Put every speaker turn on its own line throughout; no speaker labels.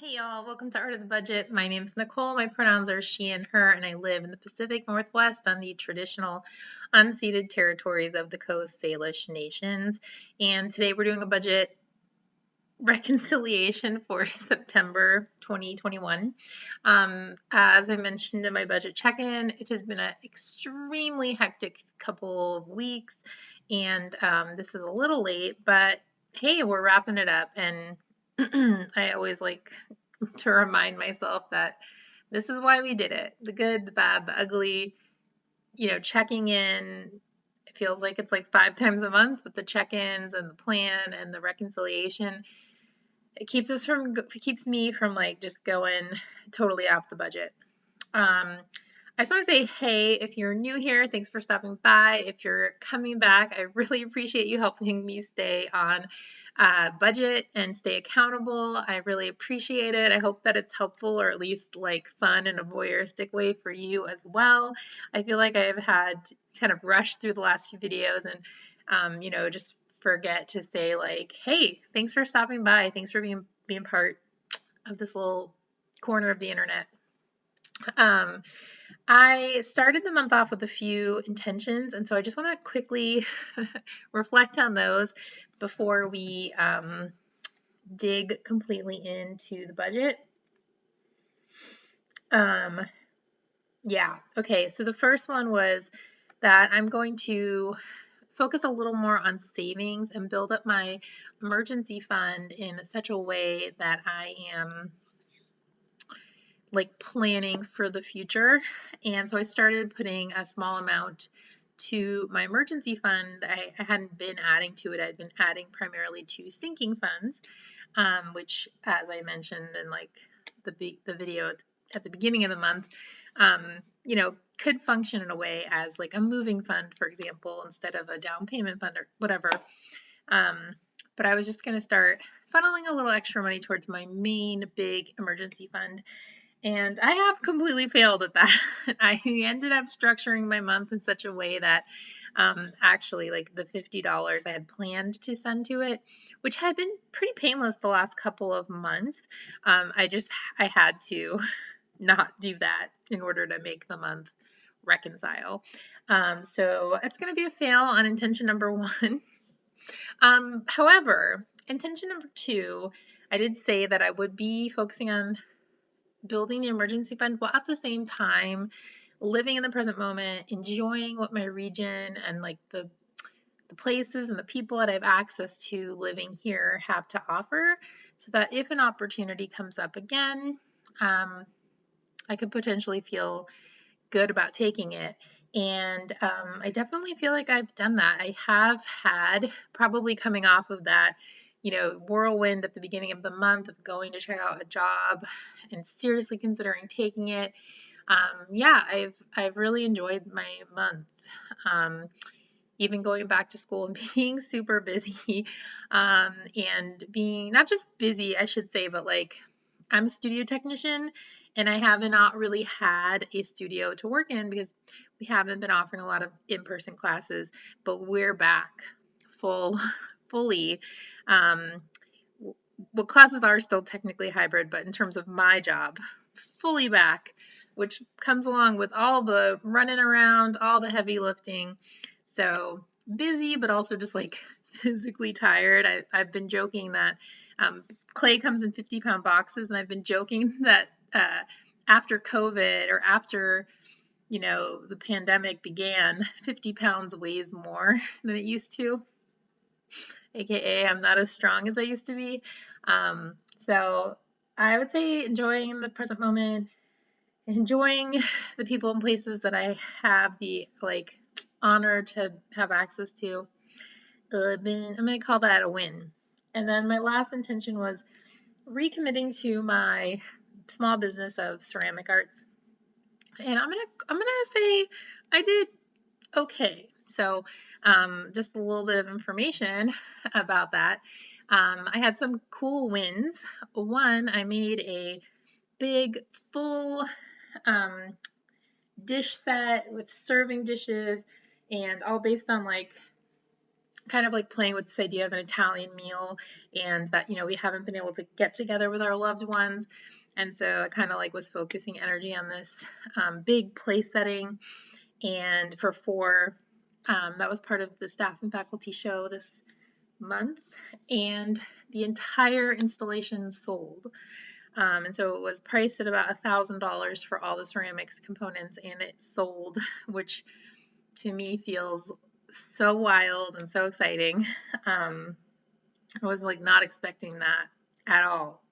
Hey y'all, welcome to Art of the Budget. My name's Nicole. My pronouns are she and her, and I live in the Pacific Northwest on the traditional unceded territories of the Coast Salish nations. And today we're doing a budget reconciliation for September 2021. As I mentioned in my budget check-in, it has been an extremely hectic couple of weeks, and this is a little late, but hey, we're wrapping it up. And I always like to remind myself that this is why we did it. The good, the bad, the ugly, checking in. It feels like it's like 5 times a month with the check-ins and the plan and the reconciliation. It keeps me from like just going totally off the budget. I just want to say, hey, if you're new here, thanks for stopping by. If you're coming back, I really appreciate you helping me stay on budget and stay accountable. I really appreciate it. I hope that it's helpful or at least like fun in a voyeuristic way for you as well. I feel like I've had kind of rushed through the last few videos and, just forget to say like, hey, thanks for stopping by. Thanks for being part of this little corner of the internet. I started the month off with a few intentions, and so I just want to quickly reflect on those before we dig completely into the budget. Yeah, okay, so the first one was that I'm going to focus a little more on savings and build up my emergency fund in such a way that I am like planning for the future. And so I started putting a small amount to my emergency fund. I hadn't been adding to it. I'd been adding primarily to sinking funds, which, as I mentioned in like the video at the beginning of the month, could function in a way as like a moving fund, for example, instead of a down payment fund or whatever. But I was just going to start funneling a little extra money towards my main big emergency fund. And I have completely failed at that. I ended up structuring my month in such a way that actually, like the $50 I had planned to send to it, which had been pretty painless the last couple of months, I had to not do that in order to make the month reconcile. So it's going to be a fail on intention number one. However, intention number two, I did say that I would be focusing on building the emergency fund while at the same time living in the present moment, enjoying what my region and like the places and the people that I have access to living here have to offer, so that if an opportunity comes up again, I could potentially feel good about taking it. And I definitely feel like I've done that. I have had, probably coming off of that, whirlwind at the beginning of the month of going to check out a job and seriously considering taking it. Yeah, I've really enjoyed my month. Even going back to school and being super busy, and being not just busy, I should say, but like I'm a studio technician and I have not really had a studio to work in because we haven't been offering a lot of in-person classes, but we're back fully. Um, well, classes are still technically hybrid, but in terms of my job, fully back, which comes along with all the running around, all the heavy lifting. So busy, but also just like physically tired. I've been joking that clay comes in 50-pound boxes, and I've been joking that after COVID or after the pandemic began, 50 pounds weighs more than it used to, aka I'm not as strong as I used to be. So I would say enjoying the present moment, enjoying the people and places that I have the like honor to have access to. I'm going to call that a win. And then my last intention was recommitting to my small business of ceramic arts. And I'm gonna say I did okay. So just a little bit of information about that. I had some cool wins. One, I made a big full um, dish set with serving dishes and all based on like kind of like playing with this idea of an Italian meal, and that, we haven't been able to get together with our loved ones. And so I kind of like was focusing energy on this big place setting. And for four, that was part of the staff and faculty show this month, and the entire installation sold. And so it was priced at about $1,000 for all the ceramics components, and it sold, which to me feels so wild and so exciting. I was like not expecting that at all.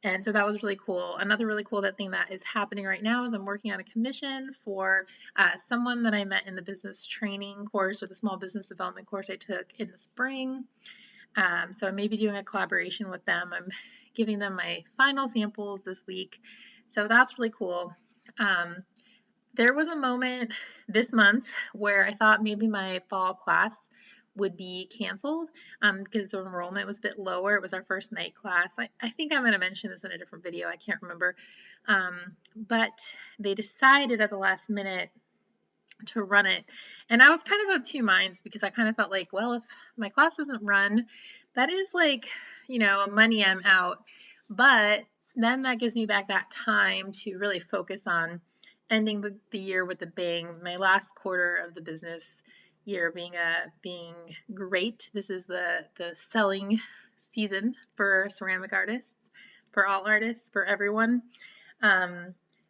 And so that was really cool. Another really cool thing that is happening right now is I'm working on a commission for someone that I met in the business training course, or the small business development course I took in the spring. So I may be doing a collaboration with them. I'm giving them my final samples this week. So that's really cool. There was a moment this month where I thought maybe my fall class would be canceled because the enrollment was a bit lower. It was our first night class. I think I'm going to mention this in a different video. I can't remember. But they decided at the last minute to run it. And I was kind of two minds, because I kind of felt like, well, if my class doesn't run, that is like, money I'm out. But then that gives me back that time to really focus on ending the year with a bang. My last quarter of the business year being great. This is the selling season for ceramic artists, for all artists, for everyone.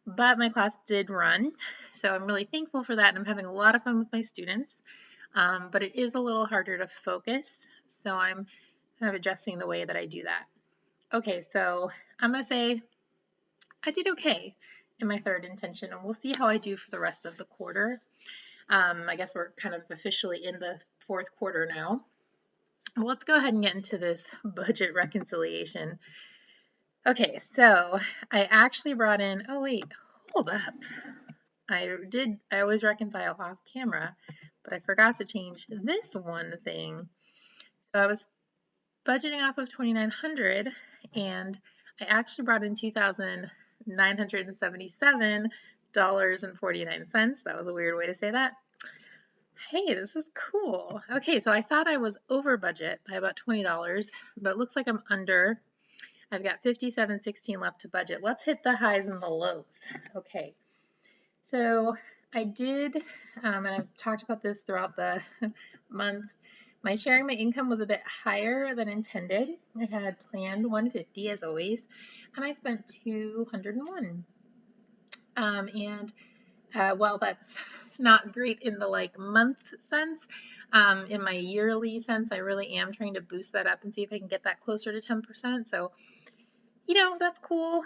But my class did run, so I'm really thankful for that, and I'm having a lot of fun with my students. But it is a little harder to focus, so I'm kind of adjusting the way that I do that. Okay, so I'm going to say I did okay in my third intention, and we'll see how I do for the rest of the quarter. I guess we're kind of officially in the fourth quarter now. Well, let's go ahead and get into this budget reconciliation. Okay, so I actually brought in, oh wait, hold up. I always reconcile off camera, but I forgot to change this one thing. So I was budgeting off of $2,900, and I actually brought in $2,977.49. That was a weird way to say that. Hey, this is cool. Okay, so I thought I was over budget by about $20, but it looks like I'm under. I've got $57.16 left to budget. Let's hit the highs and the lows. Okay, so I did, and I've talked about this throughout the month. My sharing my income was a bit higher than intended. I had planned $150 as always, and I spent $201. Well, that's not great in the like month sense. In my yearly sense, I really am trying to boost that up and see if I can get that closer to 10%. So, that's cool.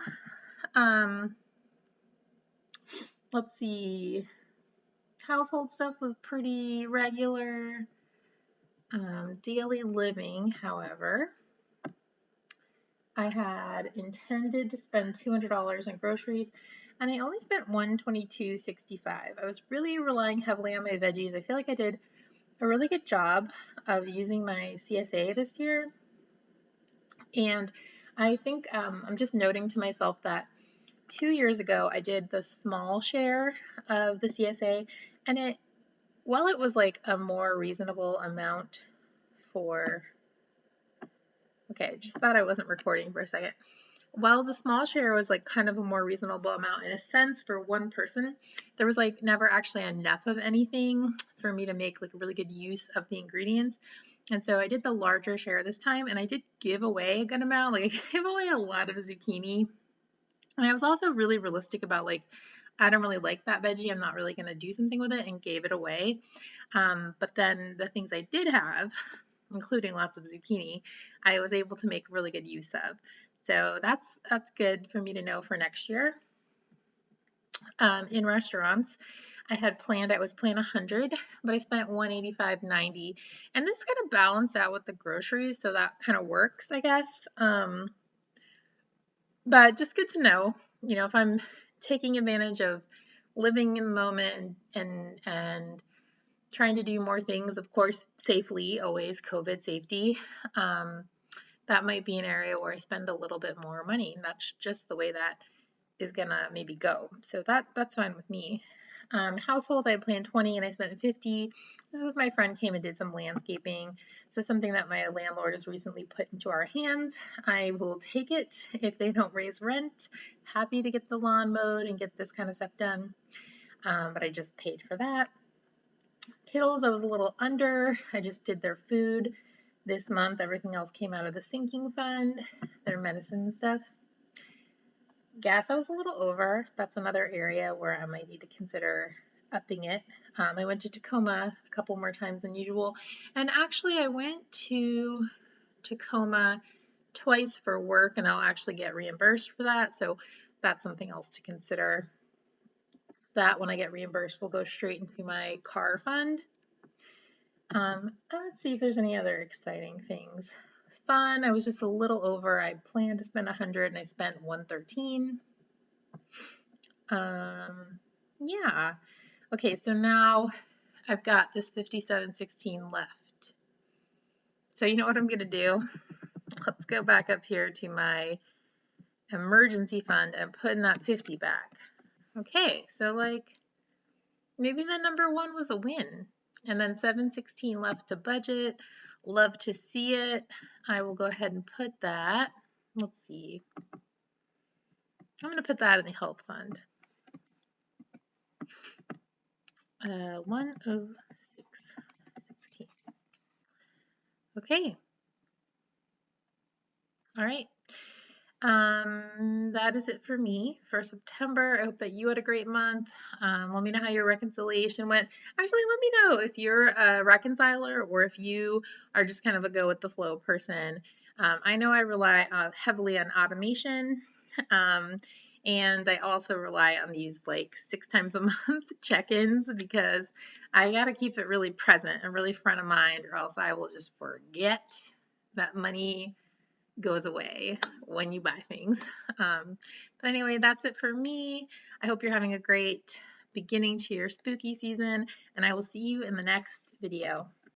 Let's see. Household stuff was pretty regular. Daily living, however, I had intended to spend $200 on groceries, and I only spent $122.65. I was really relying heavily on my veggies. I feel like I did a really good job of using my CSA this year, and I think I'm just noting to myself that 2 years ago I did the small share of the CSA, and while it was like a more reasonable amount for, okay, I just thought I wasn't recording for a second. While the small share was like kind of a more reasonable amount in a sense for one person, there was like never actually enough of anything for me to make like really good use of the ingredients. And so I did the larger share this time, and I did give away a good amount. Like I gave away a lot of zucchini. And I was also really realistic about like, I don't really like that veggie. I'm not really going to do something with it, and gave it away. But then the things I did have, including lots of zucchini, I was able to make really good use of. So that's good for me to know for next year. In restaurants, I was planning 100, but I spent 185.90, and this kind of balanced out with the groceries, so that kind of works, I guess. But just good to know, if I'm taking advantage of living in the moment and trying to do more things, of course, safely, always COVID safety. That might be an area where I spend a little bit more money, and that's just the way that is gonna maybe go. So that's fine with me. Household, I had planned 20 and I spent 50. This was my friend came and did some landscaping. So something that my landlord has recently put into our hands. I will take it if they don't raise rent. Happy to get the lawn mowed and get this kind of stuff done. But I just paid for that. Kiddos, I was a little under. I just did their food this month. Everything else came out of the sinking fund, their medicine and stuff. Gas, I was a little over. That's another area where I might need to consider upping it. I went to Tacoma a couple more times than usual. And actually, I went to Tacoma twice for work, and I'll actually get reimbursed for that. So that's something else to consider. That when I get reimbursed will go straight into my car fund. Let's see if there's any other exciting things. Fun, I was just a little over. I planned to spend 100 and I spent 113. Yeah. Okay, so now I've got this 5716 left. So you know what I'm gonna do? Let's go back up here to my emergency fund and put in that 50 back. Okay, so like maybe the number one was a win. And then 716 left to budget. Love to see it. I will go ahead and put that. Let's see. I'm going to put that in the health fund. 10616. Okay. All right. That is it for me for September. I hope that you had a great month. Let me know how your reconciliation went. Actually, let me know if you're a reconciler or if you are just kind of a go with the flow person. I know I rely heavily on automation. And I also rely on these like 6 times a month check-ins because I got to keep it really present and really front of mind, or else I will just forget that money goes away when you buy things. But anyway, that's it for me. I hope you're having a great beginning to your spooky season, and I will see you in the next video.